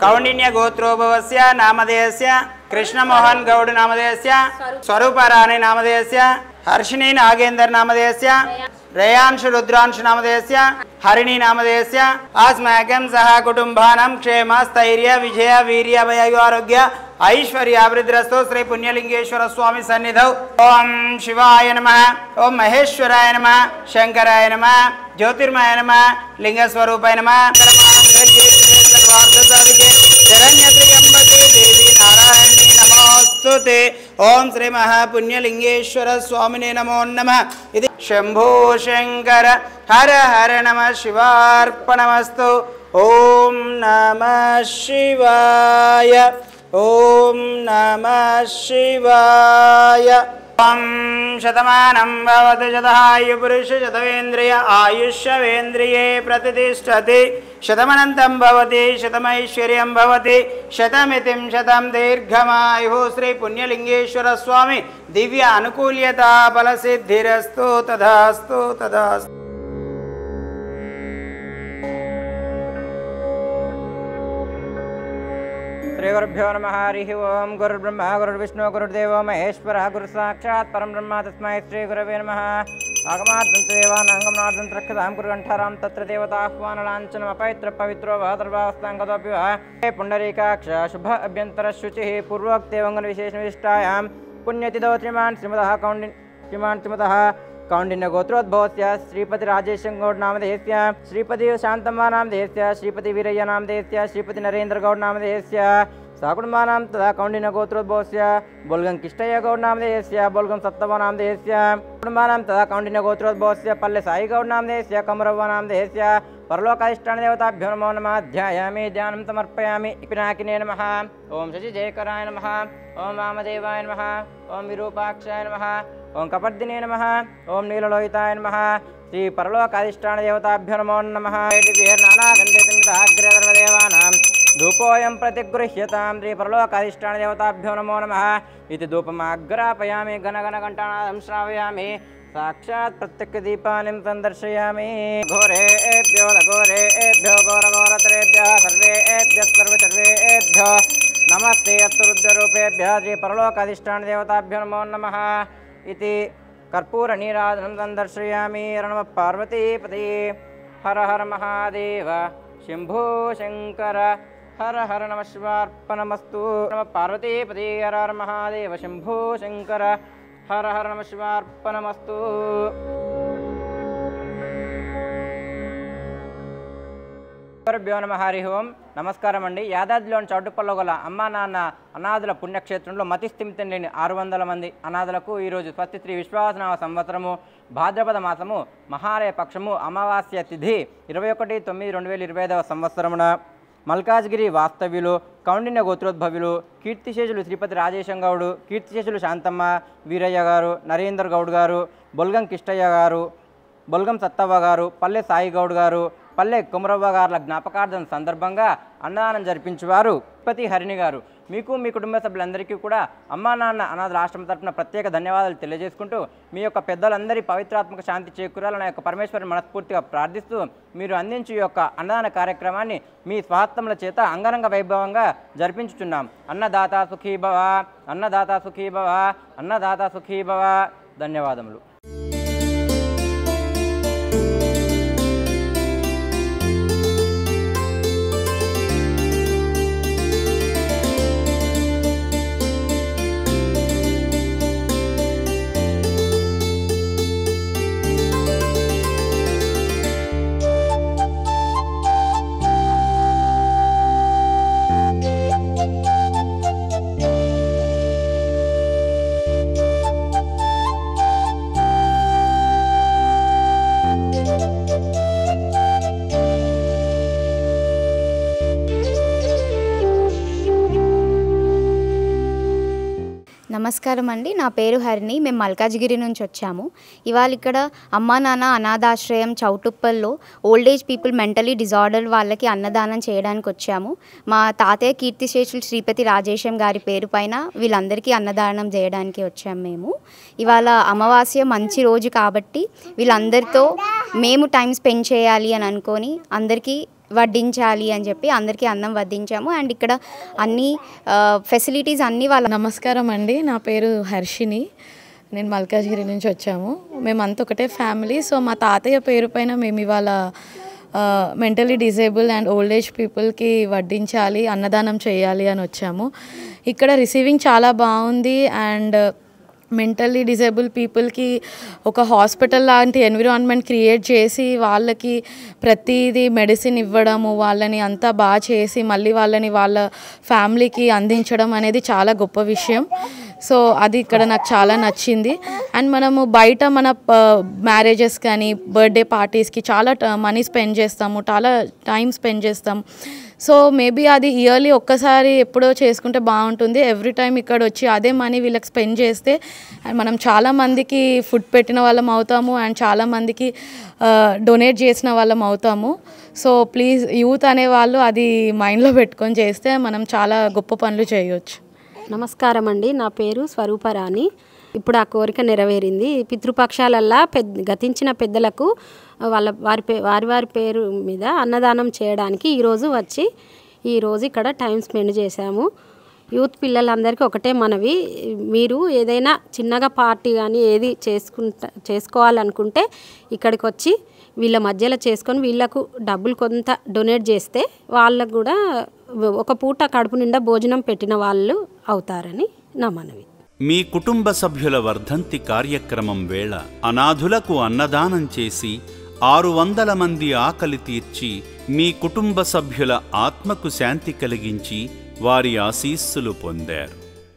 కౌండిన్య గోత్రోభవస్య నామధేయస్య కృష్ణమోహన్ గౌడ్ నామధేయస్య స్వరూపరాణి నామధేయస్య హర్షిణి నాగేందర్ నామధేయస్య రేయాంశు రుద్రాంశు నామధేయస్య హరిణి నామధేయస్య ఆస్మాకం సహ కుటుంబానం క్షేమ స్థైర్య విజయ వీర్య భయారోగ్య ఐశ్వర్యాభివృద్ధిరస్తు శ్రీ పుణ్యలింగేశ్వర స్వామి సన్నిధౌ ఓం శివాయ నమః ఓం మహేశ్వరాయ నమః శంకరాయ నమః జ్యోతిర్మయ నమః లింగస్వరూపాయ నమః శరణ్యత్ర్యంబకే దేవి నారాయణి నమోస్తుతే ఓం శ్రీ మహాపుణ్యలింగేశ్వర స్వామినే నమో నమః ఇది శంభో శంకర హర హర నమః శివార్పణమస్తు ఓం నమః శివాయ ఓం నమః శివాయ ఓం శతమానం భవతు శతహాయు పురుష శతవేంద్రియ ఆయుష్యేంద్రియే ప్రతిష్టతి శతమనంతం భవతి శతమైశ్వర్యం భవతి శతమితిం శతం దీర్ఘమాయు శ్రీ పుణ్యలింగేశ్వర స్వామి దివ్య అనుకూల్యత ఫలసిద్ధిరస్తు తదాస్తు తదాస్తు. శ్రీ గురుభ్యో నమః. హరి ఓం. గురుర్బ్రహ్మ గురుర్విష్ణు గురుర్దేవో మహేశ్వర గురు సాక్షాత్ పరం బ్రహ్మ తస్మై శ్రీ గురవే నమః. ఆగమాద్దంతదేవానాంగమనార్దంత్రక్షతాం కురుగంఠారాం తత్ర దేవతాహ్వానలాంఛనమపైత్ర పవిత్రో వాదర్వాస్తాంగతోపి వా పుండరీకాక్ష శుభ అభ్యంతర శుచిః పూర్వోక్తేవంగన విశేష విశిష్టాయాం పుణ్యతిథౌ శ్రీమాన్ శ్రీమతః కౌండిన్య గోత్రోద్భవస్య శ్రీపతి రాజేశం గౌడ్ నామధేయస్య శ్రీపతి శాంతమ్మ నామధేయస్య శ్రీపతి వీరయ్య నామధేయస్య శ్రీపతి నరేంద్ర గౌడ్ నామధేయస్య సకుటుంబానాం తదా కౌండిన్య గోత్రోద్భవస్య బొల్గం కిష్టయ్య గౌడ్ నామధేయస్య బొల్గం సత్తవ నామధేయస్య కుటుంబానాం తదా కౌండిన్య గోత్రోద్భవస్య పల్లె సాయి గౌడ్ నామధేయస్య కమరవ్వ నామధేయస్య పరలోకాధిష్టాన దేవతాభ్యో నమో నమః. ధ్యాయామి ధ్యానం సమర్పయామి. పినాకినే నమః. ఓం శశిజయకరాయ నమః. ఓం వామదేవాయ నమః. ఓం విరూపాక్షాయ నమః. ఓం కపర్దినే నమః. ఓం నీలలోహితాయ నమః. శ్రీ పరలోకాధిష్టాన దేవతాభ్యో నమో నమః. నానాగంధేవానాం ధూపోయం ప్రతిగృహ్యతాం శ్రీ పరలోకాధిష్టాన దేవతాభ్యో నమో నమః. ఇది ధూపమాగ్రాపయామి గణగణ ఘంటానాదం శ్రావయామి సాక్షాత్ ప్రత్యక్ష దీపానిం సందర్శయామి. ఘోరేభ్యో ఘోరేభ్యో ఘోరఘోరతరేభ్యः సర్వేభ్యः నమస్తే అస్తురుద్రరూపేభ్యः శ్రీ పరలోకాధిష్టాన దేవతాభ్యో నమో నమః. ఇది కర్పూర నీరాజనం సందర్శయామి. నమః పార్వతీపతి. హర హర మహాదేవ శంభో శంకర హర హర నమః శివార్పణమస్తు. నమః పార్వతీపతి. హర హర మహాదేవ శంభో శంకర హర హర నమః శివార్పణమస్తు. గురుభ్యో నమః. హరి ఓం. నమస్కారం అండి. యాదాద్రిలోని చౌటుప్పల్లో గల అమ్మా నాన్న అనాథుల పుణ్యక్షేత్రంలో మతిస్థిమితం లేని 600 మంది అనాథులకు ఈరోజు స్వస్తి శ్రీ విశ్వాసనామ సంవత్సరము భాద్రపద మాసము మహాలయ పక్షము అమావాస్య తిథి 21/9/2025 సంవత్సరమున మల్కాజ్గిరి వాస్తవ్యులు కౌండిన్య గోత్రోద్భవ్యులు కీర్తిశేషులు శ్రీపతి రాజేశం గౌడు, కీర్తిశేషులు శాంతమ్మ వీరయ్య గారు, నరేందర్ గౌడ్ గారు, బొల్గం కిష్టయ్య గారు, బొల్గం సత్తవ్వ గారు, పల్లె సాయి గౌడ్ గారు, పల్లె కుమరవ్వ గారుల జ్ఞాపకార్థం సందర్భంగా అన్నదానం జరిపించేవారు తిరుపతి హరిణి గారు. మీకు మీ కుటుంబ సభ్యులందరికీ కూడా అమ్మా నాన్న అనాథ రాష్ట్రం తరఫున ప్రత్యేక ధన్యవాదాలు తెలియజేసుకుంటూ మీ యొక్క పెద్దలందరి పవిత్రాత్మక శాంతి చేకూరాలని యొక్క పరమేశ్వరుని మనస్ఫూర్తిగా ప్రార్థిస్తూ మీరు అందించే యొక్క అన్నదాన కార్యక్రమాన్ని మీ స్వహస్తముల చేత అంగరంగ వైభవంగా జరిపించుచున్నాం. అన్నదాత సుఖీ భవ, అన్నదాత సుఖీ భవ, అన్నదాత సుఖీ భవ. ధన్యవాదములు. నమస్కారం అండి. నా పేరు హరిణి. మేము మల్కాజ్గిరి నుంచి వచ్చాము. ఇవాళ ఇక్కడ అమ్మా నాన్న అనాథాశ్రయం చౌటుప్పల్లో ఓల్డేజ్ పీపుల్ మెంటలీ డిజార్డర్ వాళ్ళకి అన్నదానం చేయడానికి వచ్చాము. మా తాతయ్య కీర్తిశేషులు శ్రీపతి రాజేశం గారి పేరు పైన వీళ్ళందరికీ అన్నదానం చేయడానికి వచ్చాము మేము. ఇవాళ అమావాస్య మంచి రోజు కాబట్టి వీళ్ళందరితో మేము టైం స్పెండ్ చేయాలి అని అనుకొని అందరికీ వడ్డించాలి అని చెప్పి అందరికీ అన్నం వడ్డించాము. అండ్ ఇక్కడ అన్ని ఫెసిలిటీస్ అన్నీ నమస్కారం అండి, నా పేరు హర్షిని. నేను మల్కాజ్గిరి నుంచి వచ్చాము. మేమంతా ఒకటే ఫ్యామిలీ. సో మా తాతయ్య పేరు పైన మేము ఇవాళ mentally disable and old age పీపుల్కి వడ్డించాలి, అన్నదానం చేయాలి అని వచ్చాము. ఇక్కడ రిసీవింగ్ చాలా బాగుంది. అండ్ మెంటల్లీ డిజేబుల్ పీపుల్కి ఒక హాస్పిటల్ లాంటి ఎన్విరాన్మెంట్ క్రియేట్ చేసి వాళ్ళకి ప్రతిదీ మెడిసిన్ ఇవ్వడము, వాళ్ళని అంతా బాగా చేసి మళ్ళీ వాళ్ళని వాళ్ళ ఫ్యామిలీకి అందించడం అనేది చాలా గొప్ప విషయం. సో అది ఇక్కడ నాకు చాలా నచ్చింది. అండ్ మనము బయట మన మ్యారేజెస్ కానీ బర్త్డే పార్టీస్కి చాలా మనీ స్పెండ్ చేస్తాము, చాలా టైం స్పెండ్ చేస్తాము. సో మేబీ అది ఇయర్లీ ఒక్కసారి ఎప్పుడో చేసుకుంటే బాగుంటుంది. ఎవ్రీ టైం ఇక్కడ వచ్చి అదే మనీ వీళ్ళకి స్పెండ్ చేస్తే మనం చాలామందికి ఫుడ్ పెట్టిన వాళ్ళం అవుతాము అండ్ చాలామందికి డొనేట్ చేసిన వాళ్ళం అవుతాము. సో ప్లీజ్ యూత్ అనేవాళ్ళు అది మైండ్లో పెట్టుకొని చేస్తే మనం చాలా గొప్ప పనులు చేయవచ్చు. నమస్కారం అండి, నా పేరు స్వరూపరాణి. ఇప్పుడు ఆ కోరిక నెరవేరింది. పితృపక్షాలల్లా గతించిన పెద్దలకు వారి పేరు మీద అన్నదానం చేయడానికి ఈరోజు ఇక్కడ టైం స్పెండ్ చేశాము. యూత్ పిల్లలందరికీ ఒకటే మనవి, మీరు ఏదైనా చిన్నగా పార్టీ కానీ ఏది చేసుకోవాలనుకుంటే ఇక్కడికి వచ్చి వీళ్ళ మధ్యలో చేసుకొని వీళ్ళకు డబ్బులు కొంత డొనేట్ చేస్తే వాళ్ళకు కూడా ఒక పూట కడుపు నిండా భోజనం పెట్టిన వాళ్ళు అవుతారని నా మనవి. మీ కుటుంబ సభ్యుల వర్ధంతి కార్యక్రమం వేళ అనాథులకు అన్నదానం చేసి 600 మంది ఆకలి తీర్చి మీ కుటుంబ సభ్యుల ఆత్మకు శాంతి కలిగించి వారి ఆశీస్సులు పొందారు.